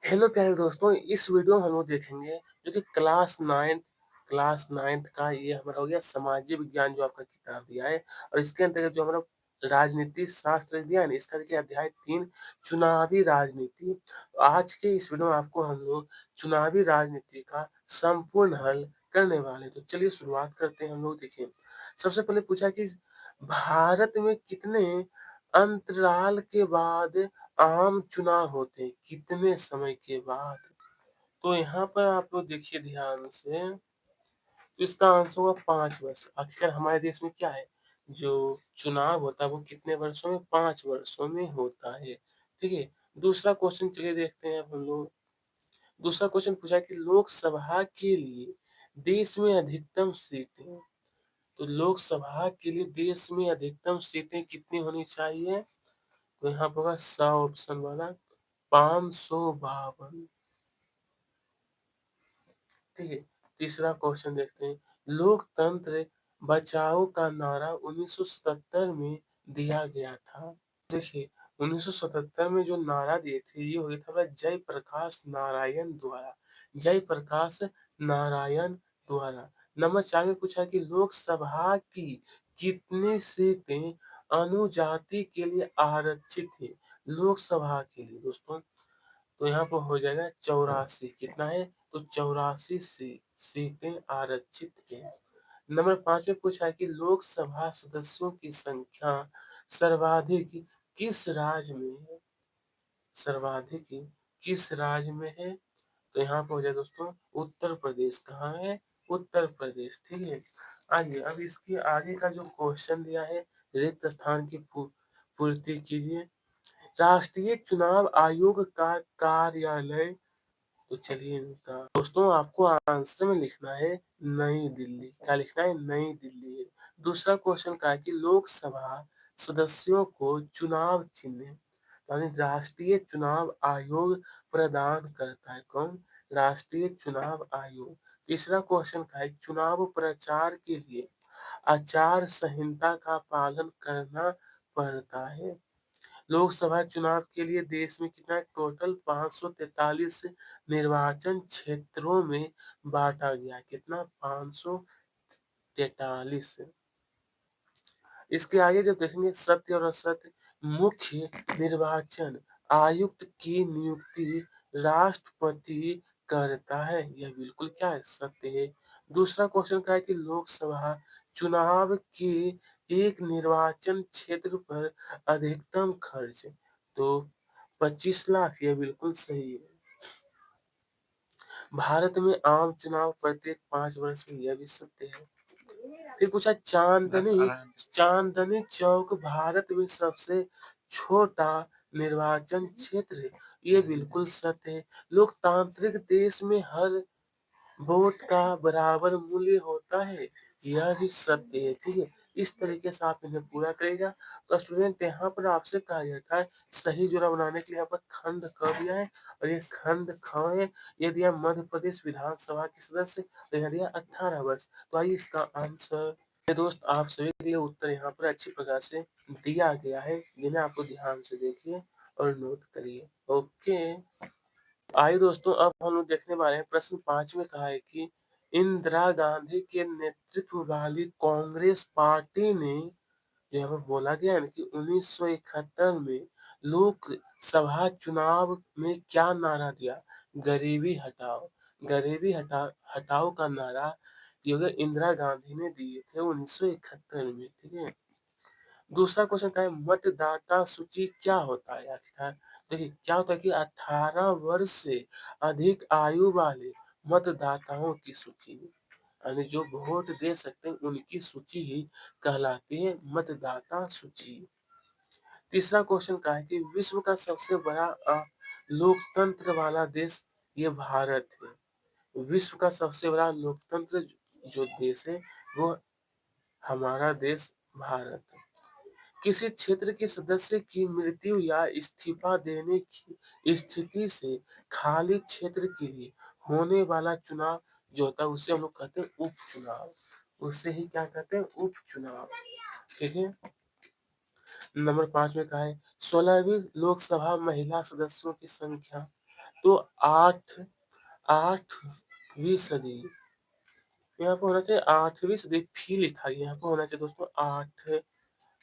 Hello प्यारे दोस्तों, इस वीडियो में हम लोग देखेंगे जो कि क्लास 9th का ये हमारा हो गया सामाजिक विज्ञान जो आपका किताब दिया है और इसके अंतर्गत जो हमारा राजनीति शास्त्र दिया है ना, इसका देखिए अध्याय 3 चुनावी राजनीति। आज के इस वीडियो में आपको हम लोग चुनावी राजनीति का संपूर्ण हल करने वाले हैं। तो चलिए शुरुआत करते हैं हम लोग। देखिए, सबसे पहले पूछा कि भारत में कितने अंतराल के बाद आम चुनाव होते हैं, कितने समय के बाद? तो यहाँ पर आप लोग देखिए ध्यान से, तो इसका आंसर होगा 5 वर्ष। आखिर हमारे देश में क्या है, जो चुनाव होता है वो कितने वर्षों में? 5 वर्षों में होता है। ठीक है। दूसरा क्वेश्चन चलिए देखते हैं अब हम लोग। दूसरा क्वेश्चन पूछा है कि लोकसभा के लिए देश में अधिकतम सीटें, तो लोकसभा के लिए देश में अधिकतम सीटें कितनी होनी चाहिए? तो यहाँ पर होगा 100 ऑप्शन वाला, 552। ठीक है। तीसरा क्वेश्चन देखते हैं। लोकतंत्र बचाओ का नारा 1977 में दिया गया था। देखिए, 1977 में जो नारा दिए थे ये हुआ था जयप्रकाश नारायण द्वारा। जयप्रकाश नारायण द्वारा। नंबर 4 में पूछा कि लोकसभा की कितनी सीटें अनुजाति के लिए आरक्षित है? लोकसभा के लिए दोस्तों, तो यहाँ पर हो जाएगा 84। कितना है? तो 84 सीटें आरक्षित है। नंबर 5 में पूछा है कि लोकसभा सदस्यों की संख्या सर्वाधिक किस राज्य में है? सर्वाधिक किस राज्य में है? तो यहाँ पर हो जाए दोस्तों उत्तर प्रदेश। कहाँ है? उत्तर प्रदेश। ठीक है। आइए अब इसके आगे का जो क्वेश्चन दिया है, रिक्त स्थान की पूर्ति कीजिए। राष्ट्रीय चुनाव आयोग का कार्यालय, तो चलिए इनका दोस्तों आपको आंसर में लिखना है नई दिल्ली। क्या लिखना है? नई दिल्ली है। दूसरा क्वेश्चन का है कि लोकसभा सदस्यों को चुनाव चिन्ह यानी राष्ट्रीय चुनाव आयोग प्रदान करता है। कौन? राष्ट्रीय चुनाव आयोग। तीसरा क्वेश्चन का है चुनाव प्रचार के लिए आचार संहिता का पालन करना पड़ता है। लोकसभा चुनाव के लिए देश में कितना टोटल 543 निर्वाचन क्षेत्रों में बांटा गया। कितना? 543। इसके आगे जब देखेंगे सत्य और असत्य, मुख्य निर्वाचन आयुक्त की नियुक्ति राष्ट्रपति करता है। यह बिल्कुल क्या है? सत्य है। दूसरा क्वेश्चन का है कि लोकसभा चुनाव के एक निर्वाचन क्षेत्र पर अधिकतम खर्च, तो 25 लाख। यह बिल्कुल सही है। भारत में आम चुनाव प्रत्येक 5 वर्ष में, यह भी सत्य है। फिर पूछा चांदनी चौक भारत में सबसे छोटा निर्वाचन क्षेत्र है। ये बिल्कुल सत्य है। लोकतांत्रिक देश में हर वोट का बराबर मूल्य होता है। यह भी सत्य है। ठीक है। इस तरीके से आप इन्हें पूरा करेगा। तो स्टूडेंट यहाँ पर आपसे कहा जाता है सही जोड़ा बनाने के लिए यहाँ पर खंड क दिया है और ये खंड ख है। ये दिया मध्य प्रदेश विधानसभा के सदस्य, तो यहाँ दिया 18 वर्ष। तो आइए इसका आंसर ये दोस्त आप सभी के लिए उत्तर यहाँ पर अच्छी प्रकार से दिया गया है, जिन्हें आपको ध्यान से देखिए और नोट करिए। ओके। आइए दोस्तों अब हम लोग देखने वाले हैं प्रश्न 5 में कहा है कि इंदिरा गांधी के नेतृत्व वाली कांग्रेस पार्टी ने, जो यहाँ पर बोला गया है ना कि 1971 में लोकसभा चुनाव में क्या नारा दिया? गरीबी हटाओ। हटाओ का नारा जो है इंदिरा गांधी ने दिए थे 1971 में। ठीक है। दूसरा क्वेश्चन क्या है? मतदाता सूची क्या होता है आखिरकार? देखिए क्या होता है कि 18 वर्ष से अधिक आयु वाले मतदाताओं की सूची, यानी जो वोट दे सकते हैं उनकी सूची ही कहलाती है मतदाता सूची। तीसरा क्वेश्चन क्या है कि विश्व का सबसे बड़ा लोकतंत्र वाला देश ये भारत है। विश्व का सबसे बड़ा लोकतंत्र जो देश है वो हमारा देश भारत है। किसी क्षेत्र के सदस्य की मृत्यु या इस्तीफा देने की स्थिति से खाली क्षेत्र के लिए होने वाला चुनाव जो होता है उसे हम लोग कहते हैं उपचुनाव। उसे ही क्या कहते हैं? उपचुनाव। ठीक है। नंबर 5 में कहा है 16वीं लोकसभा महिला सदस्यों की संख्या। तो 8वीं सदी, यहाँ पे होना चाहिए 8वीं सदी, फी लिखा गया, यहाँ पे होना चाहिए दोस्तों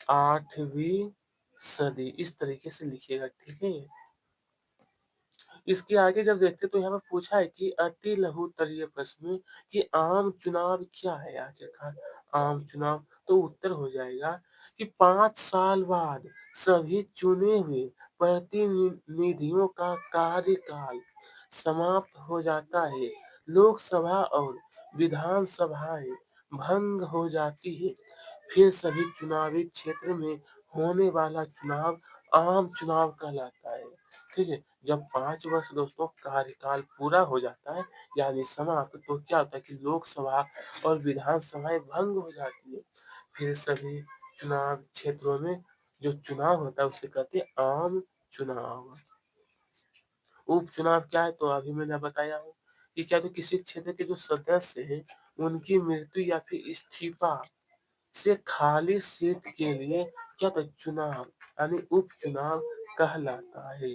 8वीं सदी, इस तरीके से लिखिएगा, ठीक है। इसके आगे जब देखते हैं तो यहाँ पे पूछा है कि अति लघु उत्तरीय प्रश्न में कि आम चुनाव क्या है आखिरकार। आम चुनाव, तो उत्तर हो जाएगा कि 5 साल बाद सभी चुने हुए प्रतिनिधियों का कार्यकाल समाप्त हो जाता है, लोकसभा और विधानसभाएं भंग हो जाती है, फिर सभी चुनावी क्षेत्र में होने वाला चुनाव आम चुनाव कहलाता है। ठीक है, जब 5 वर्ष दोस्तों कार्यकाल पूरा हो जाता है यानी समाप्त, तो क्या होता है कि लोकसभा और विधानसभाएं भंग हो जाती है, फिर सभी चुनाव क्षेत्रों में जो चुनाव होता है उसे कहते हैं आम चुनाव। उपचुनाव क्या है, तो अभी मैंने बताया हूँ कि क्या, तो किसी क्षेत्र के जो सदस्य हैं उनकी मृत्यु या फिर इस्तीफा से खाली सीट के लिए क्या, तो चुनाव यानी उपचुनाव कहलाता है।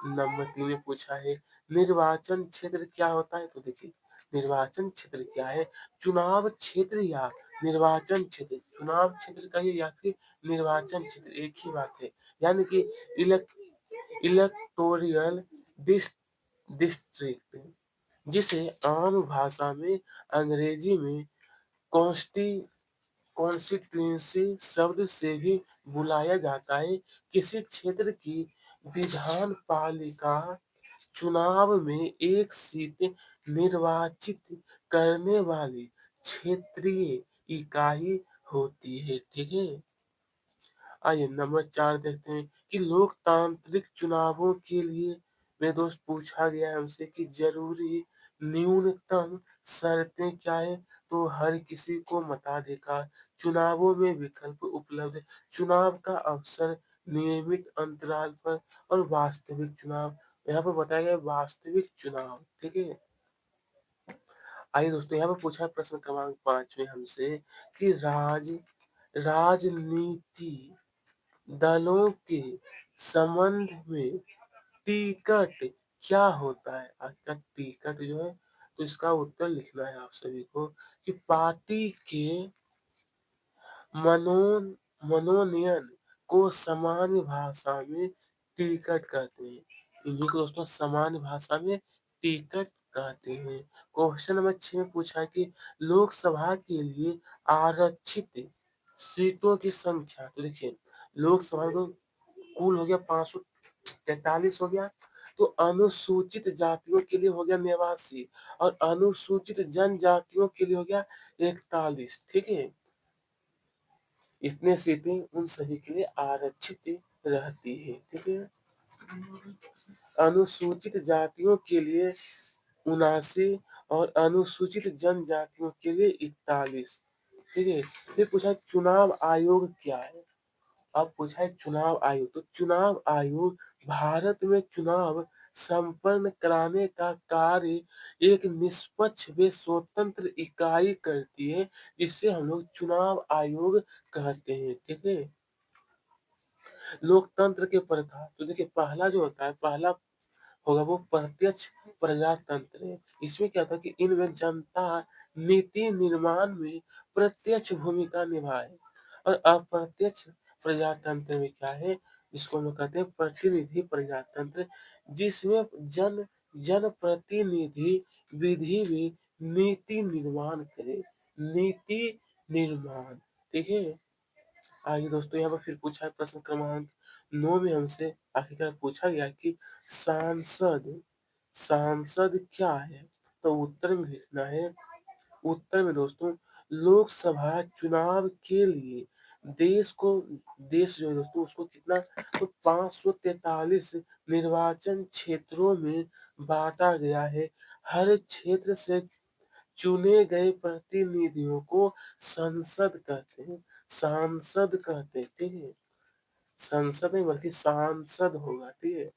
नंबर 3 में पूछा है निर्वाचन क्षेत्र क्या होता है, तो देखिए निर्वाचन क्षेत्र क्या है, चुनाव क्षेत्र या निर्वाचन क्षेत्र, चुनाव क्षेत्र कहिए या फिर निर्वाचन क्षेत्र एक ही बात है, यानी कि इलेक्टोरियल डिस्ट्रिक्ट, जिसे आम भाषा में अंग्रेजी में कॉन्स्टी कॉन्स्टिट्यूंसी शब्द से भी बुलाया जाता है। किसी क्षेत्र की विधान पालिका चुनाव में एक सीट निर्वाचित करने वाली क्षेत्रीय इकाई होती है, ठीक है। आइए नंबर 4 देखते हैं कि लोकतांत्रिक चुनावों के लिए मेरे दोस्त पूछा गया है हमसे कि जरूरी न्यूनतम शर्तें क्या है, तो हर किसी को मताधिकार, चुनावों में विकल्प उपलब्ध, चुनाव का अवसर नियमित अंतराल पर और वास्तविक चुनाव। यहाँ पर बताया गया है वास्तविक चुनाव, ठीक है। आइए दोस्तों यहाँ पर पूछा है प्रश्न क्रमांक 5 में हमसे कि राजनीति दलों के संबंध में टिकट क्या होता है। आपका टिकट जो है, तो इसका उत्तर लिखना है आप सभी को कि पार्टी के मनो मनोनयन को सामान्य भाषा में टिकट कहते हैं। इन्हीं को दोस्तों सामान्य भाषा में टिकट कहते हैं। क्वेश्चन नंबर 6 में पूछा है कि लोकसभा के लिए आरक्षित सीटों की संख्या, तो देखिए लोकसभा में तो कुल हो गया 543 हो गया, तो अनुसूचित जातियों के लिए हो गया 89 और अनुसूचित जनजातियों के लिए हो गया 41, ठीक है। इतने सीटें उन सभी के लिए आरक्षित रहती है, ठीक है। अनुसूचित जातियों के लिए 79 और अनुसूचित जनजातियों के लिए 41, ठीक है। फिर पूछा चुनाव आयोग क्या है। अब पूछा है चुनाव आयोग, तो चुनाव आयोग भारत में चुनाव संपन्न कराने का कार्य एक निष्पक्ष व स्वतंत्र इकाई करती है, जिससे हम लोग चुनाव आयोग कहते हैं, ठीक है। लोकतंत्र के प्रकार, तो देखिए पहला जो होता है, पहला होगा वो प्रत्यक्ष प्रजातंत्र है। इसमें क्या होता है कि इनमें जनता नीति निर्माण में प्रत्यक्ष भूमिका निभाए, और अप्रत्यक्ष प्रजातंत्र में क्या है, जिसको हम लोग कहते हैं प्रतिनिधि प्रजातंत्र, जिसमें जनप्रतिनिधि विधि में नीति निर्माण करे, नीति निर्माण, ठीक है। आइए दोस्तों यहाँ पर फिर पूछा है प्रश्न क्रमांक 9 में हमसे आखिरकार पूछा गया कि सांसद सांसद क्या है, तो उत्तर में लिखना है, उत्तर में दोस्तों लोकसभा चुनाव के लिए देश जो है दोस्तों उसको कितना, तो 543 निर्वाचन क्षेत्रों में बांटा गया है। हर क्षेत्र से चुने गए प्रतिनिधियों को संसद कहते हैं, सांसद कहते हैं, ठीक है। संसद नहीं बल्कि सांसद होगा, ठीक है।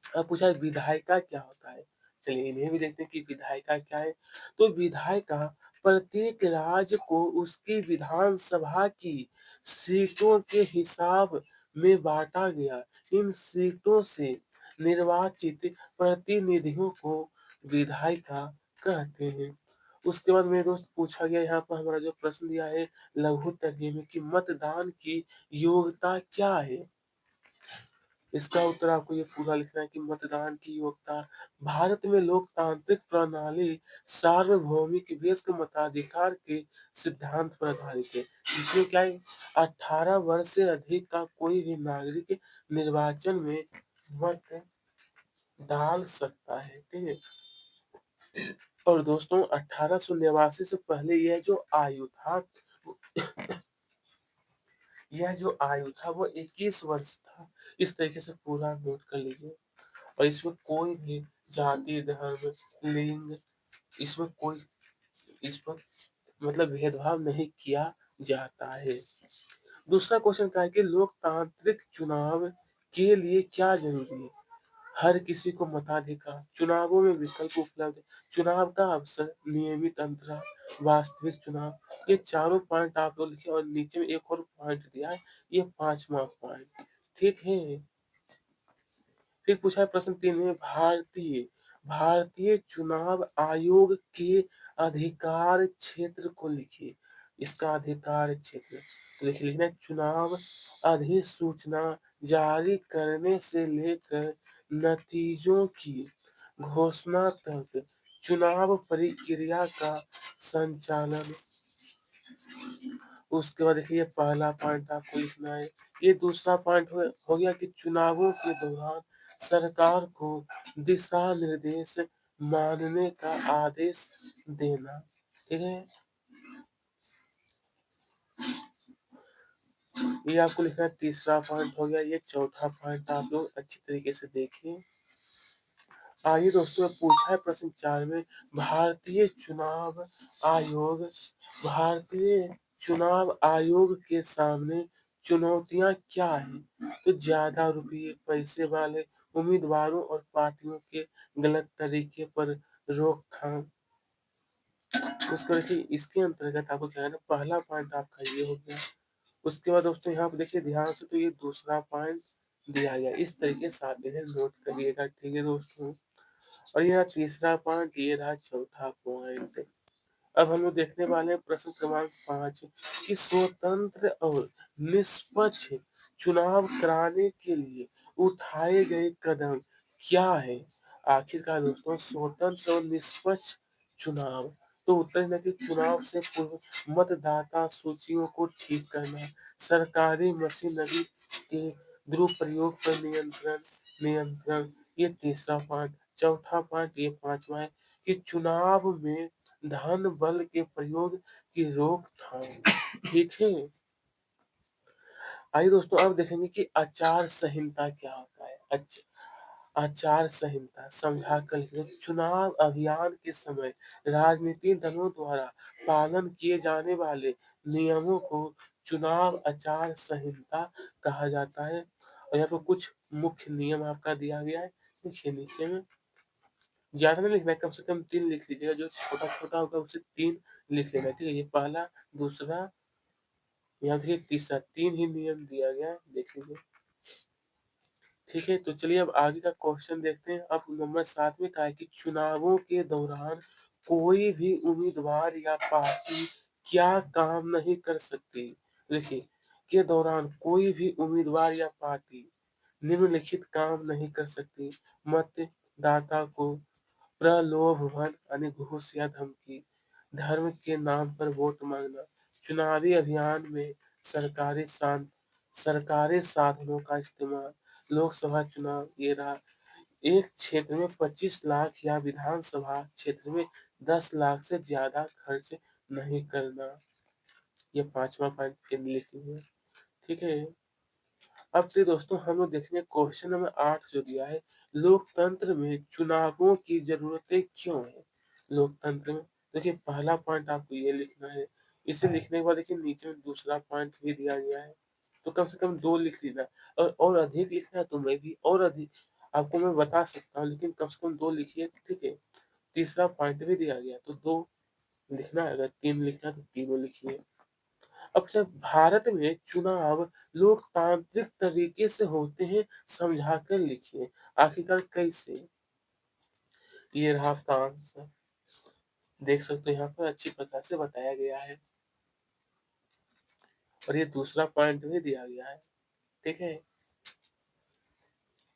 अब पूछा है विधायिका क्या होता है, चलिए इन्हें भी देखते हैं कि विधायिका क्या है। तो विधायिका प्रत्येक राज्य को उसकी विधानसभा की सीटों के हिसाब में बांटा गया इन सीटों से निर्वाचित प्रतिनिधियों को विधायिका कहते हैं। उसके बाद मेरे दोस्त पूछा गया यहाँ पर हमारा जो प्रश्न दिया है लघु तर्क में कि मतदान की योग्यता क्या है? इसका उत्तर आपको ये पूरा लिखना है कि मतदान की योग्यता भारत में लोकतांत्रिक प्रणाली सार्वभौमिक वयस्क मताधिकार के सिद्धांत पर आधारित है। इसमें क्या है 18 वर्ष से अधिक का कोई भी नागरिक निर्वाचन में मत डाल सकता है। ठीक है। और दोस्तों 1889 से पहले यह जो आयु था वो 21 वर्ष था। इस तरीके से पूरा नोट कर लीजिए। और इसमें कोई भी जाति, धर्म, लिंग इसमें कोई इसमें मतलब भेदभाव नहीं किया जाता है। दूसरा क्वेश्चन क्या है कि लोकतांत्रिक चुनाव के लिए क्या जरूरी है? हर किसी को मताधिकार, चुनावों में विकल्प उपलब्ध, चुनाव का अवसर, नियमित अंतराल, वास्तविक चुनाव, ये चारों पॉइंट आप लोग लिखे और नीचे में एक और पॉइंट दिया है, ये 5वां पॉइंट। ठीक है। फिर पूछा है प्रश्न 3 में भारतीय चुनाव आयोग के अधिकार क्षेत्र को लिखिए। इसका अधिकार क्षेत्र तो देखिए लिखना है चुनाव अधिसूचना जारी करने से लेकर नतीजों की घोषणा तक चुनाव प्रक्रिया का संचालन। उसके बाद देखिए पहला पॉइंट आपको लिखना है। ये दूसरा पॉइंट हो गया कि चुनावों के दौरान सरकार को दिशा निर्देश मानने का आदेश देना। ठीक है। ये आपको लिखना है तीसरा पॉइंट हो गया। ये चौथा पॉइंट आप लोग अच्छी तरीके से देखिए। आइए दोस्तों पूछा है प्रश्न 4 में आयोग भारतीय चुनाव आयोग के सामने चुनौतियां क्या हैं? तो ज्यादा रुपये पैसे वाले उम्मीदवारों और पार्टियों के गलत तरीके पर रोकथाम। उसको देखिए इसके अंतर्गत आपको क्या है ना पहला पॉइंट आपका ये हो गया। उसके बाद दोस्तों यहाँ पे देखिए ध्यान से तो ये दूसरा पॉइंट दिया गया। इस तरीके से आप इन्हें नोट करिएगा। ठीक है दोस्तों। और यह तीसरा पॉइंट ये रहा चौथा पॉइंट। अब हम लोग देखने वाले हैं प्रश्न क्रमांक 5 कि स्वतंत्र और निष्पक्ष चुनाव कराने के लिए उठाए गए कदम क्या है? आखिरकार दोस्तों स्वतंत्र और निष्पक्ष चुनाव तो उत्तर है कि चुनाव से पूर्व मतदाता सूचियों को ठीक करना, सरकारी मशीनरी के दुरुपयोग पर नियंत्रण। ये तीसरा पॉइंट। चौथा पॉइंट ये 5वां है कि चुनाव में धन बल के प्रयोग की रोकथाम। ठीक है। आइए दोस्तों अब देखेंगे कि आचार संहिता क्या होता है। आचार संहिता समझा कर लिखिए। चुनाव अभियान के समय राजनीतिक दलों द्वारा पालन किए जाने वाले नियमों को चुनाव आचार संहिता कहा जाता है। और यहाँ पर कुछ मुख्य नियम आपका दिया गया है। देखिए नीचे में ज्यादा नहीं लिखना है, कम से कम 3 लिख लीजिएगा। जो छोटा छोटा होगा उसे 3 लिख लेना। ठीक है। ये पहला, दूसरा, यहाँ देखिए तीसरा, 3 ही नियम दिया गया है। देख लीजिए। ठीक है। तो चलिए अब आगे का क्वेश्चन देखते हैं। अब नंबर 7 में कहा है कि चुनावों के दौरान कोई भी उम्मीदवार या पार्टी क्या काम नहीं कर सकती? देखिए के दौरान कोई भी उम्मीदवार या पार्टी निम्नलिखित काम नहीं कर सकती। मतदाता को प्रलोभन यानी घूस या धमकी, धर्म के नाम पर वोट मांगना, चुनावी अभियान में सरकारी साधनों का इस्तेमाल, लोकसभा चुनाव ये रहा, एक क्षेत्र में 25 लाख या विधानसभा क्षेत्र में 10 लाख से ज्यादा खर्च नहीं करना। ये 5वां पॉइंट के लिए लिखी है। ठीक है। अब से दोस्तों हम लोग देखेंगे क्वेश्चन नंबर 8 जो दिया है लोकतंत्र में चुनावों की जरूरतें क्यों है? लोकतंत्र में देखिए पहला पॉइंट आपको ये लिखना है। इसे लिखने के बाद देखिए नीचे में दूसरा पॉइंट भी दिया गया है। तो कम से कम 2 लिख लेना। और अधिक लिखना है तो मैं भी और अधिक आपको मैं बता सकता हूँ, लेकिन कम से कम 2 लिखिए। ठीक है। तीसरा पॉइंट भी दिया गया तो 2 लिखना है। अगर 3 लिखना है तो तीनों लिखिए। अब जब भारत में चुनाव लोकतांत्रिक तरीके से होते हैं, समझा कर लिखिए। आखिरकार कैसे? ये रहा आपका आंसर। देख सकते हो यहाँ पर अच्छी प्रकार से बताया गया है और ये दूसरा पॉइंट भी दिया गया है। ठीक है?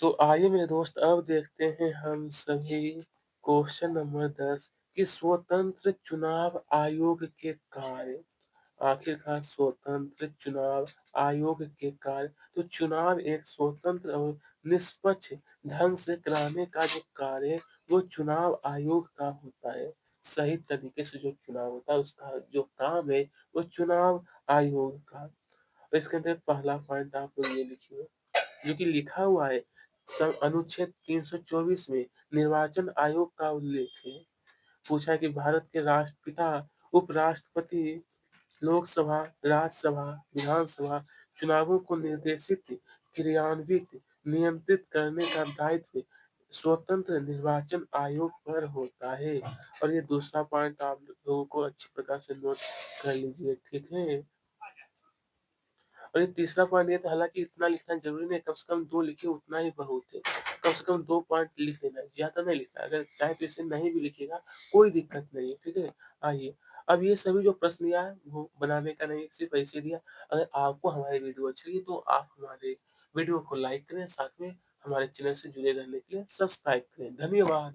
तो आइए मेरे दोस्त अब देखते हैं हम सभी क्वेश्चन नंबर 10 कि स्वतंत्र चुनाव आयोग के कार्य। आखिरकार स्वतंत्र चुनाव आयोग के कार्य। तो चुनाव एक स्वतंत्र और निष्पक्ष ढंग से कराने का जो कार्य है वो चुनाव आयोग का होता है। सही तरीके से जो चुनाव होता है उसका जो काम है वो चुनाव आयोग का। तो इसके अंदर पहला पॉइंट आप लोग ये लिखिए जो कि लिखा हुआ है अनुच्छेद 324 में निर्वाचन आयोग का उल्लेख है। पूछा है कि भारत के राष्ट्रपिता उपराष्ट्रपति लोकसभा, राज्यसभा, विधानसभा चुनावों को निर्देशित, क्रियान्वित, नियंत्रित करने का दायित्व स्वतंत्र निर्वाचन आयोग पर होता है। और ये दूसरा पॉइंट आप लोगों को अच्छी प्रकार से नोट कर लीजिए, ठीक है? और ये तीसरा पॉइंट ये था, हालाँकि इतना लिखना ज़रूरी नहीं है, कम से कम 2 लिखिए उतना ही बहुत है। कम से कम 2 पॉइंट लिख लेना है, ज़्यादा नहीं लिखना है। अगर चाहे तो इसे नहीं भी लिखिएगा, कोई दिक्कत नहीं है, ठीक है? आइए, अब ये सभी जो प्रश्न दिया है, वो बनाने का नहीं, सिर्फ़ ऐसे दिया। अगर आपको हमारी वीडियो अच्छी लगी, तो आप हमारे वीडियो को लाइक करें, साथ में हमारे चैनल से जुड़े रहने के लिए सब्सक्राइब करें। धन्यवाद।